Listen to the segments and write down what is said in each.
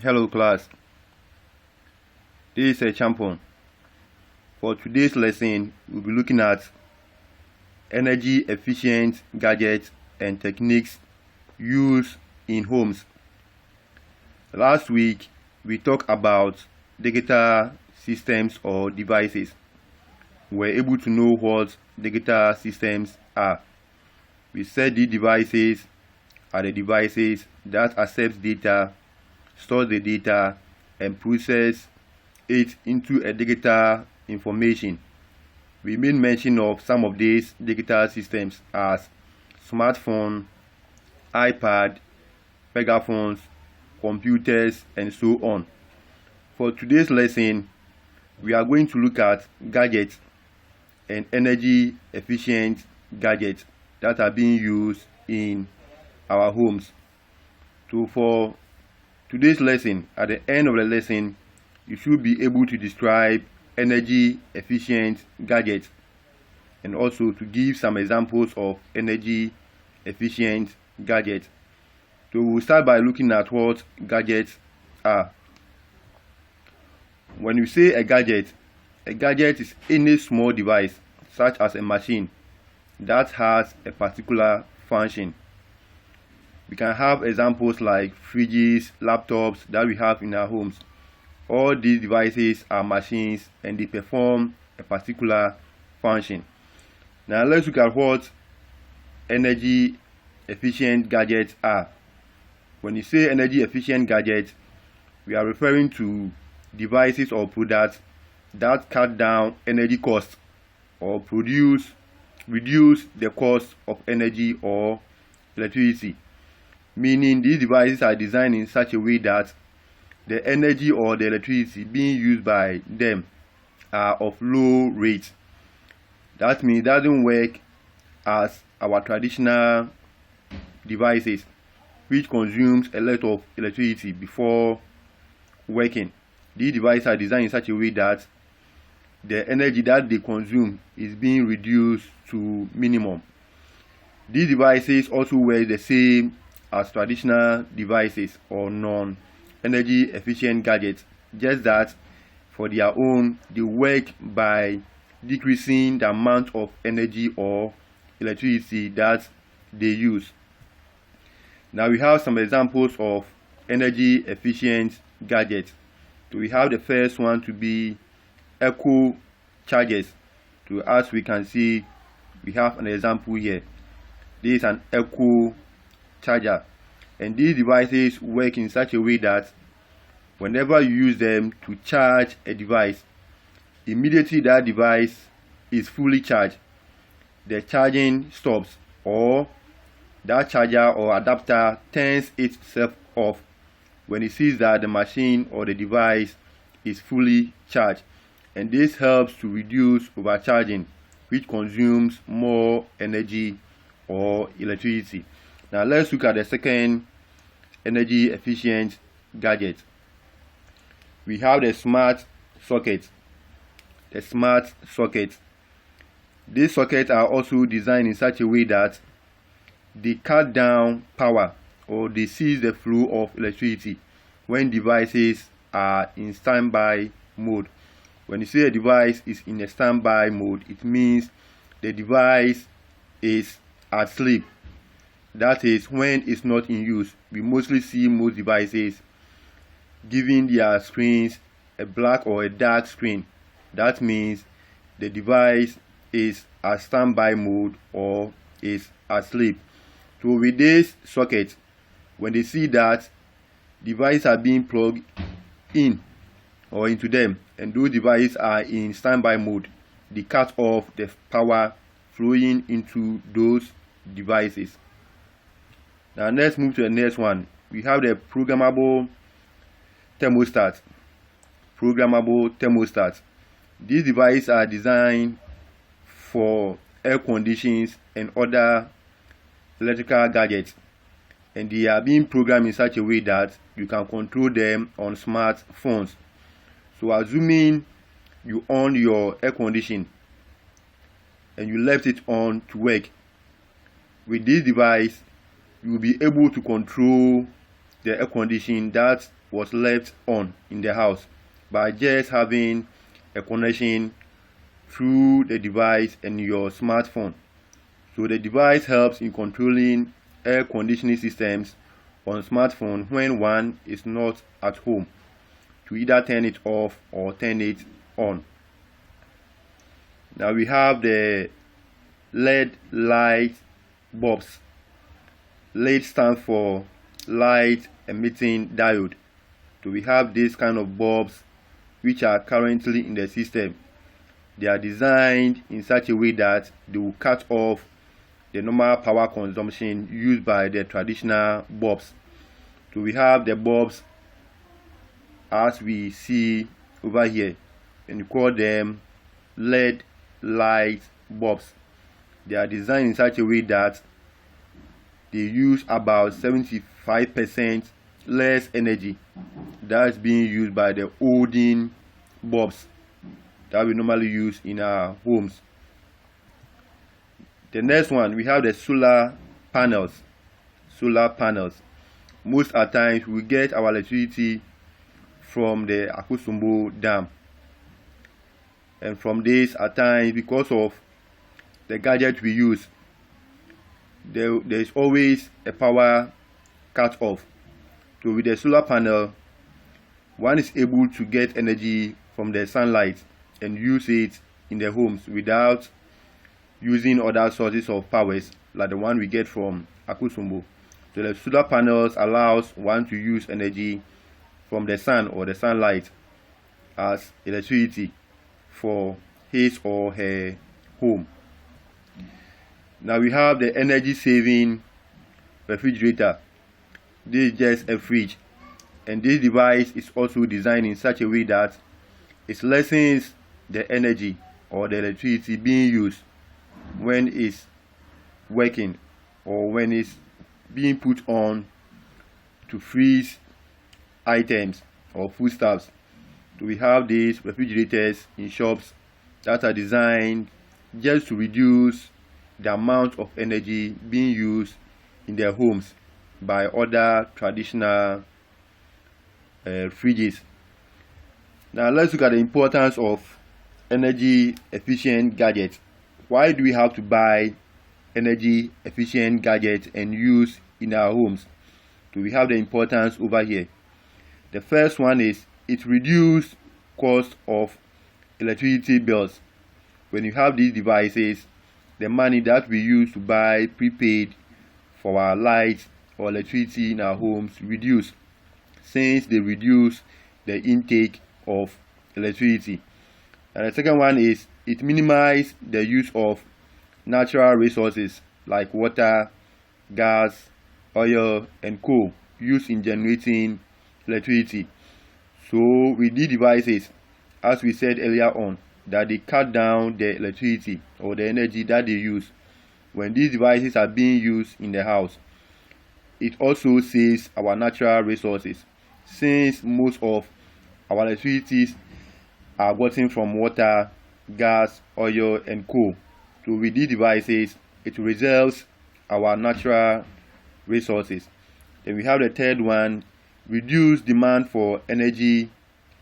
Hello class, this is a champion. For today's lesson, we'll be looking at energy efficient gadgets and techniques used in homes. Last week, we talked about digital systems or devices. We're able to know what digital systems are. We said the devices are the devices that accept data, store the data, and process it into a digital information. We made mention of some of these digital systems as smartphone, iPad, megaphones, computers, and so on. For today's lesson, we are going to look at gadgets and energy efficient gadgets that are being used in our homes. So for today's lesson, at the end of the lesson, you should be able to describe energy efficient gadgets and also to give some examples of energy efficient gadgets. So we'll start by looking at what gadgets are. When you say a gadget is any small device such as a machine that has a particular function. We can have examples like fridges, laptops that we have in our homes. All these devices are machines and they perform a particular function. Now let's look at what energy efficient gadgets are. When you say energy efficient gadgets, we are referring to devices or products that cut down energy costs or reduce the cost of energy or electricity. Meaning these devices are designed in such a way that the energy or the electricity being used by them are of low rate. That means it doesn't work as our traditional devices, which consumes a lot of electricity before working. These devices are designed in such a way that the energy that they consume is being reduced to minimum. These devices also work the same as traditional devices or non-energy efficient gadgets, just that for their own they work by decreasing the amount of energy or electricity that they use. Now we have some examples of energy efficient gadgets. So we have the first one to be eco chargers. So as we can see, we have an example here. This is an eco charger, and these devices work in such a way that whenever you use them to charge a device, immediately that device is fully charged, the charging stops, or that charger or adapter turns itself off when it sees that the machine or the device is fully charged. And this helps to reduce overcharging, which consumes more energy or electricity. Now let's look at the second energy efficient gadget. We have the smart socket. The smart socket. These sockets are also designed in such a way that they cut down power or they cease the flow of electricity when devices are in standby mode. When you say a device is in a standby mode, it means the device is asleep. That is when it's not in use. We mostly see most devices giving their screens a black or a dark screen. That means the device is at standby mode or is asleep. So with this socket, when they see that devices are being plugged in or into them and those devices are in standby mode, they cut off the power flowing into those devices. Now let's move to the next one. We have the programmable thermostat. Programmable thermostat. These devices are designed for air conditions and other electrical gadgets, and they are being programmed in such a way that you can control them on smartphones. So assuming you on your air condition and you left it on to work, with this device you will be able to control the air conditioning that was left on in the house by just having a connection through the device and your smartphone. So the device helps in controlling air conditioning systems on smartphone when one is not at home, to either turn it off or turn it on. Now we have the LED light bulbs. LED stands for light emitting diode. So we have this kind of bulbs which are currently in the system. They are designed in such a way that they will cut off the normal power consumption used by the traditional bulbs. So we have the bulbs as we see over here, and we call them LED light bulbs. They are designed in such a way that they use about 75% less energy that's being used by the olden bulbs that we normally use in our homes. The next one, we have the solar panels. Solar panels. Most at times we get our electricity from the Akosombo Dam, and from this at times, because of the gadget we use, there is always a power cut off. So with the solar panel, one is able to get energy from the sunlight and use it in the homes without using other sources of powers like the one we get from Akosombo. So the solar panels allows one to use energy from the sun or the sunlight as electricity for his or her home. Now we have the energy saving refrigerator. This is just a fridge, and this device is also designed in such a way that it lessens the energy or the electricity being used when it's working or when it's being put on to freeze items or foodstuffs. So we have these refrigerators in shops that are designed just to reduce the amount of energy being used in their homes by other traditional fridges. Now let's look at the importance of energy efficient gadgets. Why do we have to buy energy efficient gadgets and use in our homes? So we have the importance over here. The first one is it reduces cost of electricity bills. When you have these devices, the money that we use to buy prepaid for our lights or electricity in our homes reduce, since they reduce the intake of electricity. And the second one is it minimizes the use of natural resources like water, gas, oil, and coal used in generating electricity. So with these devices, as we said earlier on, that they cut down the electricity or the energy that they use when these devices are being used in the house. It also saves our natural resources, since most of our electricity are gotten from water, gas, oil, and coal. So with these devices, it reserves our natural resources. Then we have the third one, reduce demand for energy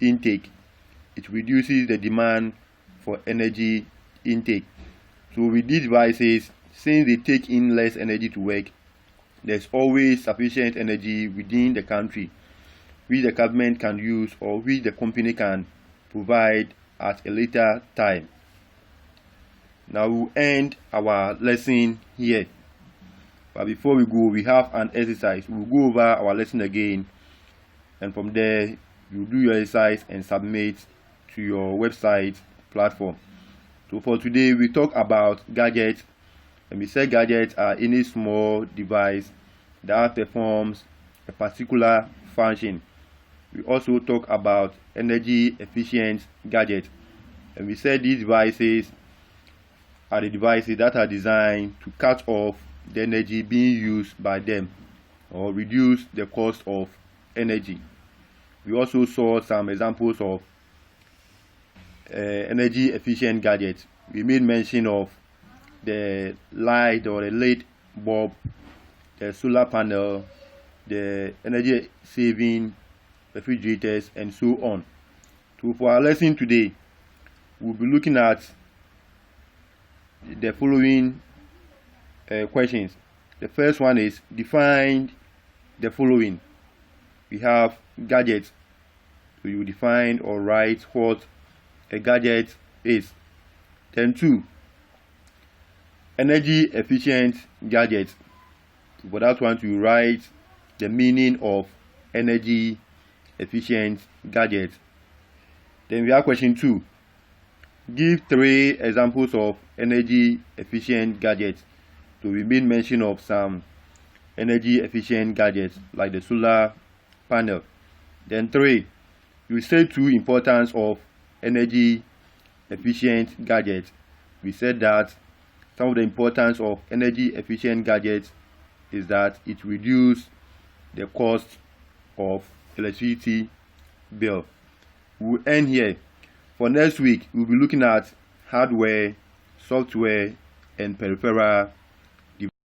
intake. It reduces the demand for energy intake. So with these devices, since they take in less energy to work, there's always sufficient energy within the country which the government can use or which the company can provide at a later time. Now we'll end our lesson here, but before we go, we have an exercise. We'll go over our lesson again, and from there you do your exercise and submit to your website platform. So for today, we talk about gadgets, and we say gadgets are any small device that performs a particular function. We also talk about energy efficient gadgets, and we said these devices are the devices that are designed to cut off the energy being used by them or reduce the cost of energy. We also saw some examples of energy efficient gadgets. We made mention of the light or the LED bulb, the solar panel, the energy saving refrigerators, and so on. So for our lesson today, we'll be looking at the following questions. The first one is define the following. We have gadgets. So you define or write what a gadget is. Then 2, energy efficient gadgets. For that one, you write the meaning of energy efficient gadgets. Then we have question 2. Give 3 examples of energy efficient gadgets. So we made mention of some energy efficient gadgets like the solar panel. Then 3, you say 2 importance of energy efficient gadgets. We said that some of the importance of energy efficient gadgets is that it reduces the cost of electricity bill. We'll end here. For next week, we'll be looking at hardware, software, and peripheral